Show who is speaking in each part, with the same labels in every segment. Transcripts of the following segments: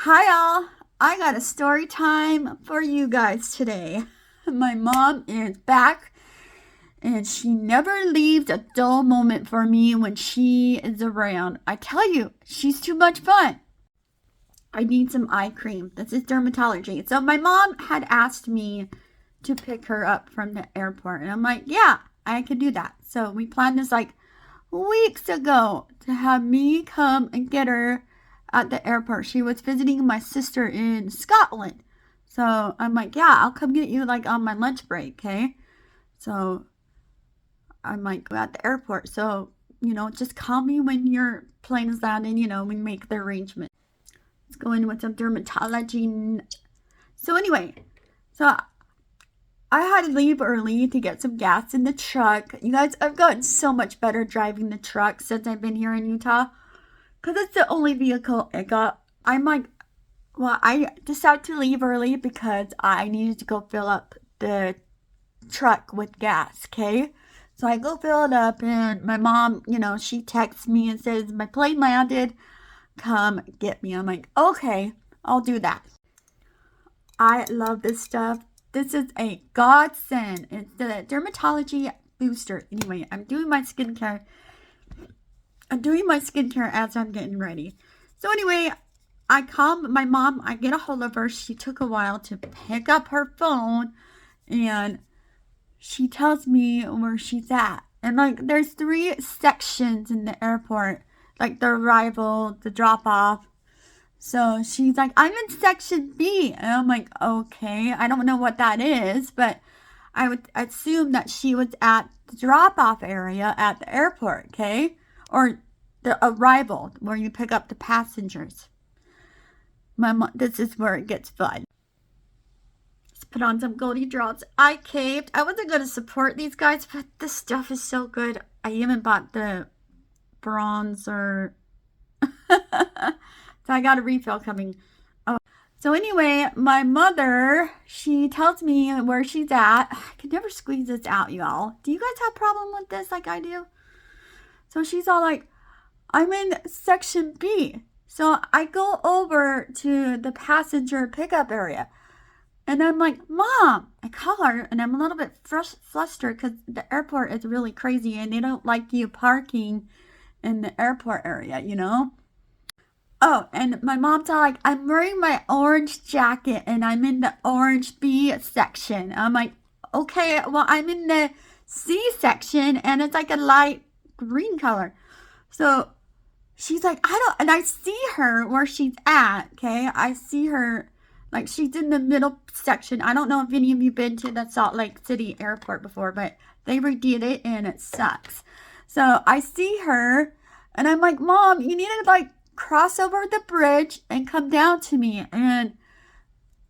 Speaker 1: Hi all, I got a story time for you guys today. My mom is back and she never leaves a dull moment for me when she is around. I tell you, she's too much fun. I need some eye cream. This is dermatology. So my mom had asked me to pick her up from the airport and I'm like, yeah, I can do that. So we planned this like weeks ago to have me come and get her at the airport. She was visiting my sister in Scotland. So I'm like, yeah, I'll come get you like on my lunch break, okay? So I'm like, at the airport. So, just call me when your plane is landing, we make the arrangement. Let's go in with some dermatology. So anyway, so I had to leave early to get some gas in the truck. You guys, I've gotten so much better driving the truck since I've been here in Utah. Because it's the only vehicle I got. I decided to leave early because I needed to go fill up the truck with gas, okay? So I go fill it up and my mom, she texts me and says, my plane landed, come get me. I'm like, okay, I'll do that. I love this stuff. This is a godsend. It's the dermatology booster. Anyway, I'm doing my skincare as I'm getting ready. So anyway, I call my mom. I get a hold of her. She took a while to pick up her phone. And she tells me where she's at. And like, there's 3 sections in the airport. Like the arrival, the drop off. So she's like, I'm in section B. And I'm like, okay. I don't know what that is. But I would assume that she was at the drop off area at the airport, okay? Or the arrival where you pick up the passengers. This is where it gets fun. Let's put on some Goldie drops. I caved. I wasn't going to support these guys, but this stuff is so good. I even bought the bronzer. So I got a refill coming. Oh. So anyway, my mother, she tells me where she's at. I can never squeeze this out, y'all. Do you guys have a problem with this like I do? So she's all like, I'm in section B. So I go over to the passenger pickup area. And I'm like, Mom, I call her and I'm a little bit flustered because the airport is really crazy and they don't like you parking in the airport area, Oh, and my mom's all like, I'm wearing my orange jacket and I'm in the orange B section. I'm like, okay, well, I'm in the C section and it's like a light green color. So she's like, and I see her where she's at, okay? I see her, like, she's in the middle section. I don't know if any of you been to the Salt Lake City airport before, but they redid it and it sucks. So I see her and I'm like, Mom, you need to, like, cross over the bridge and come down to me. And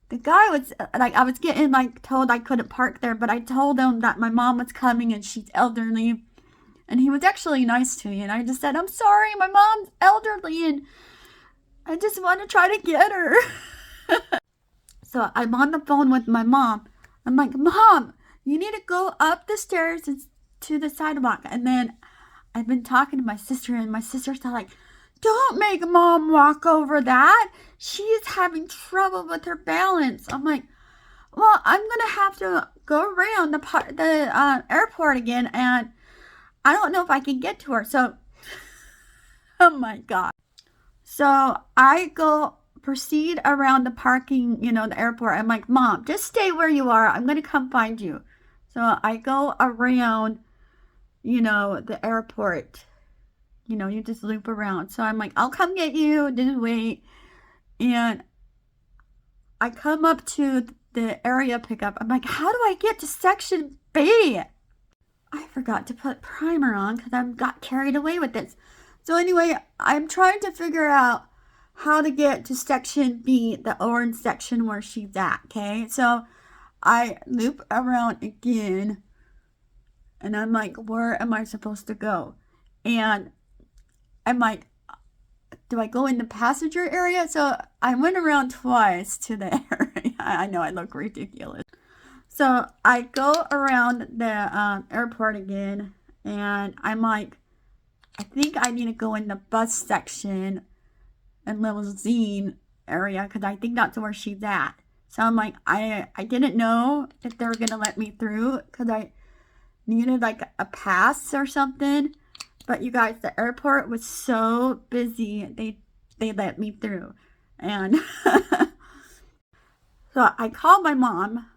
Speaker 1: the guy was, like, I was getting, like, told I couldn't park there, but I told him that my mom was coming and she's elderly. And he was actually nice to me. And I just said, I'm sorry, my mom's elderly and I just want to try to get her. So I'm on the phone with my mom. I'm like, Mom, you need to go up the stairs to the sidewalk. And then I've been talking to my sister and my sister's like, don't make Mom walk over that. She is having trouble with her balance. I'm like, well, I'm going to have to go around the airport again and I don't know if I can get to her. So, oh my God. So I proceed around the parking, the airport. I'm like, Mom, just stay where you are. I'm going to come find you. So I go around, the airport. You just loop around. So I'm like, I'll come get you. Just wait. And I come up to the area pickup. I'm like, how do I get to section B? I forgot to put primer on because I got carried away with this. So anyway, I'm trying to figure out how to get to section B, the orange section where she's at, okay? So I loop around again, and I'm like, where am I supposed to go? And I'm like, do I go in the passenger area? So I went around twice to the area. I know I look ridiculous. So I go around the airport again, and I'm like, I think I need to go in the bus section and limousine area because I think that's where she's at. So I'm like, I didn't know if they were going to let me through because I needed like a pass or something. But you guys, the airport was so busy, they let me through. And so I called my mom.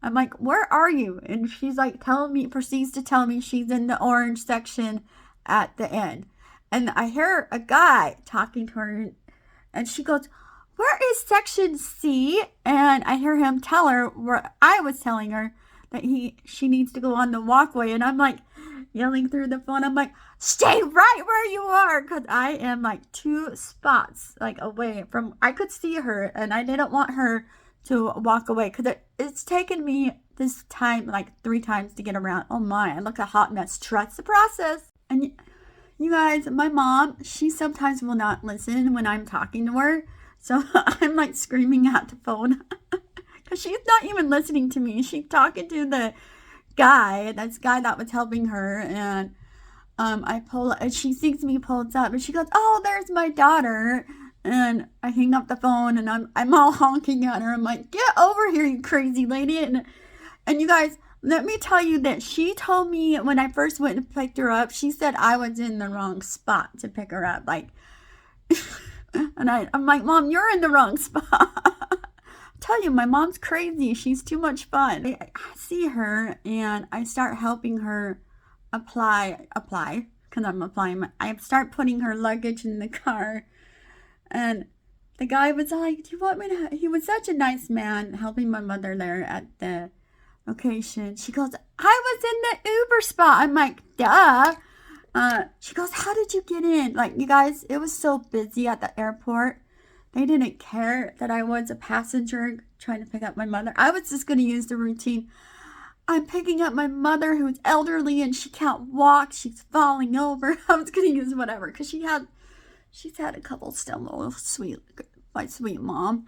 Speaker 1: I'm like, where are you? And she's like proceeds to tell me she's in the orange section at the end. And I hear a guy talking to her, and she goes, where is section C? And I hear him tell her where I was telling her that she needs to go on the walkway. And I'm like yelling through the phone. I'm like, stay right where you are, because I am like 2 spots like away from, I could see her, and I didn't want her to walk away because it's taken me this time like 3 times to get around. Oh my, I look a hot mess. Trust the process. And you guys, my mom, she sometimes will not listen when I'm talking to her. So I'm like screaming at the phone because she's not even listening to me. She's talking to the guy that was helping her. And she sees me pulls up, and she goes, oh, there's my daughter. And I hang up the phone, and I'm all honking at her. I'm like, get over here, you crazy lady. And you guys, let me tell you that she told me when I first went and picked her up, she said I was in the wrong spot to pick her up. Like, and I'm like, Mom, you're in the wrong spot. I tell you, my mom's crazy. She's too much fun. I see her, and I start helping her apply, because I'm applying. I start putting her luggage in the car. And the guy was like, do you want me to? He was such a nice man helping my mother there at the location. She goes, I was in the Uber spot. I'm like, duh. She goes, how did you get in? Like, you guys, it was so busy at the airport. They didn't care that I was a passenger trying to pick up my mother. I was just going to use the routine. I'm picking up my mother who's elderly and she can't walk. She's falling over. I was going to use whatever because she's had a couple still. My sweet mom.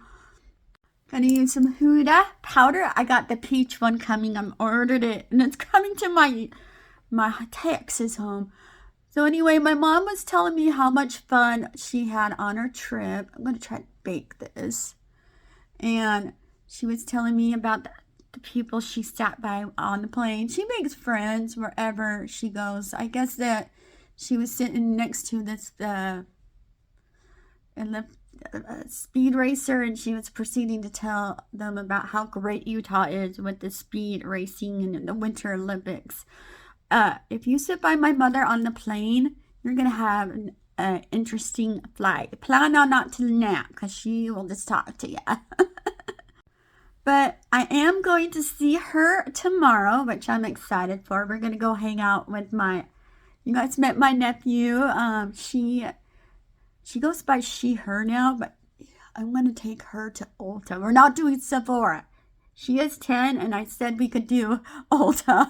Speaker 1: Gonna use some Huda powder. I got the peach one coming. I'm ordered it, and it's coming to my Texas home. So anyway, my mom was telling me how much fun she had on her trip. I'm gonna try to bake this, and she was telling me about the people she sat by on the plane. She makes friends wherever she goes. I guess that she was sitting next to this speed racer, and she was proceeding to tell them about how great Utah is with the speed racing and the Winter Olympics. If you sit by my mother on the plane, you're gonna have an interesting flight. Plan on not to nap because she will just talk to you. But I am going to see her tomorrow, which I'm excited for. We're gonna go hang out with you guys met my nephew. She goes by she, her now, but I'm going to take her to Ulta. We're not doing Sephora. She is 10, and I said we could do Ulta.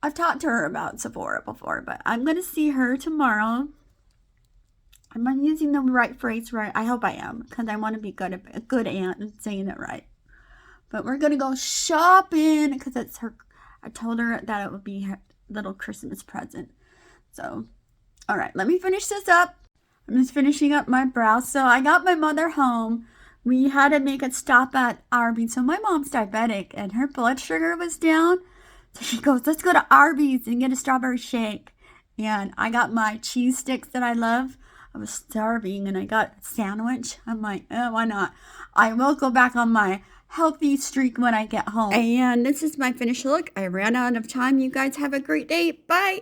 Speaker 1: I've talked to her about Sephora before, but I'm going to see her tomorrow. Am I using the right phrase right? I hope I am, because I want to be a good aunt and saying it right. But we're going to go shopping, because it's her. I told her that it would be her little Christmas present. So, all right, let me finish this up. I'm just finishing up my brow. So I got my mother home. We had to make a stop at Arby's. So my mom's diabetic, and her blood sugar was down. So she goes, let's go to Arby's and get a strawberry shake. And I got my cheese sticks that I love. I was starving, and I got a sandwich. I'm like, oh, why not? I will go back on my healthy streak when I get home. And this is my finished look. I ran out of time. You guys have a great day. Bye.